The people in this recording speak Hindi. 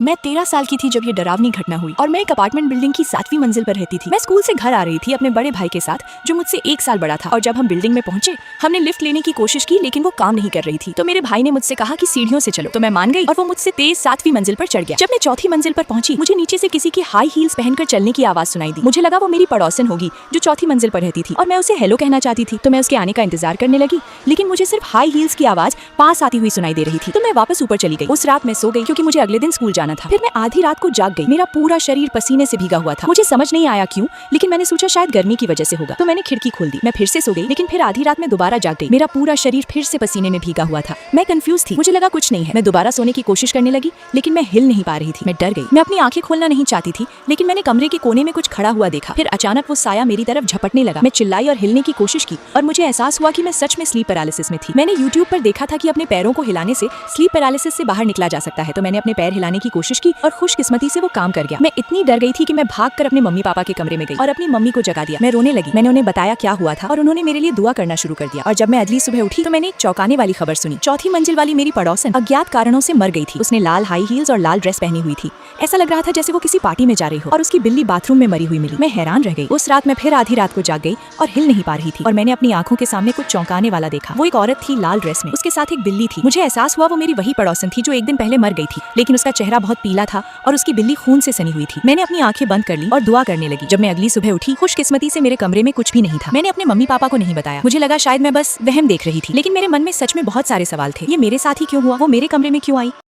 मैं 13 साल की थी जब ये डरावनी घटना हुई और मैं एक अपार्टमेंट बिल्डिंग की 7वीं मंजिल पर रहती थी। मैं स्कूल से घर आ रही थी अपने बड़े भाई के साथ जो मुझसे 1 साल बड़ा था। और जब हम बिल्डिंग में पहुंचे हमने लिफ्ट लेने की कोशिश की लेकिन वो काम नहीं कर रही थी। तो मेरे भाई ने मुझसे कहा कि सीढ़ियों से चलो, तो मैं मान गई और वो मुझसे तेज 7वीं मंजिल पर चढ़ गया। जब मैं चौथी मंजिल पर पहुंची मुझे नीचे से किसी की हाई हील्स पहनकर चलने की आवाज सुनाई दी। मुझे लगा वो मेरी पड़ोसन होगी जो चौथी मंजिल पर रहती थी और मैं उसे हेलो कहना चाहती थी। तो मैं उसके आने का इंतजार करने लगी लेकिन मुझे सिर्फ हाई हील्स की आवाज पास आती हुई सुनाई दे रही थी। तो मैं वापस ऊपर चली गई। उस रात मैं सो गई क्योंकि मुझे अगले दिन स्कूल जाना था। फिर मैं आधी रात को जाग गई। मेरा पूरा शरीर पसीने से भीगा हुआ था। मुझे समझ नहीं आया क्यों, लेकिन मैंने सोचा शायद गर्मी की वजह से होगा। तो मैंने खिड़की खोल दी। मैं फिर से सो गई लेकिन फिर आधी रात में दोबारा जाग गई। मेरा पूरा शरीर फिर से पसीने में भीगा हुआ था। मैं कंफ्यूज थी। मुझे लगा कुछ नहीं है। मैं दोबारा सोने की कोशिश करने लगी लेकिन मैं हिल नहीं पा रही थी। मैं डर गई। मैं अपनी आंखें खोलना नहीं चाहती थी लेकिन मैंने कमरे के कोने में कुछ खड़ा हुआ देखा। फिर अचानक वो साया मेरी तरफ झपटने लगा। मैं चिल्लाई और हिलने की कोशिश की और मुझे एहसास हुआ कि मैं सच में स्लीप पैरालिसिस में थी। मैंने यूट्यूब पर देखा था कि अपने पैरों को हिलाने से स्लीप पैरालिसिस से बाहर निकला जा सकता है। तो मैंने अपने पैर हिलाने की कोशिश की और खुशकिस्मती से वो काम कर गया। मैं इतनी डर गई थी कि मैं भागकर अपने मम्मी पापा के कमरे में गई और अपनी मम्मी को जगा दिया। मैं रोने लगी। मैंने उन्हें बताया क्या हुआ था और उन्होंने मेरे लिए दुआ करना शुरू कर दिया। और जब मैं अगली सुबह उठी तो मैंने एक चौंकाने वाली खबर सुनी। चौथी मंजिल वाली मेरी पड़ोसन अज्ञात कारणों से मर गई थी। उसने लाल हाई हील्स और लाल ड्रेस पहनी हुई थी। ऐसा लग रहा था जैसे वो किसी पार्टी में जा रही हो और उसकी बिल्ली बाथरूम में मरी हुई मिली। मैं हैरान रह गई। उस रात मैं फिर आधी रात को जाग गई और हिल नहीं पा रही थी और मैंने अपनी आंखों के सामने कुछ चौंकाने वाला देखा। वो एक औरत थी लाल ड्रेस में, उसके साथ एक बिल्ली थी। मुझे एहसास हुआ वो मेरी वही पड़ोसन थी जो एक दिन पहले मर गई थी, लेकिन उसका चेहरा बहुत पीला था और उसकी बिल्ली खून से सनी हुई थी। मैंने अपनी आंखें बंद कर ली और दुआ करने लगी। जब मैं अगली सुबह उठी खुशकिस्मती से मेरे कमरे में कुछ भी नहीं था। मैंने अपने मम्मी पापा को नहीं बताया। मुझे लगा शायद मैं बस वहम देख रही थी, लेकिन मेरे मन में सच में बहुत सारे सवाल थे। ये मेरे साथ ही क्यों हुआ? वो मेरे कमरे में क्यों आई?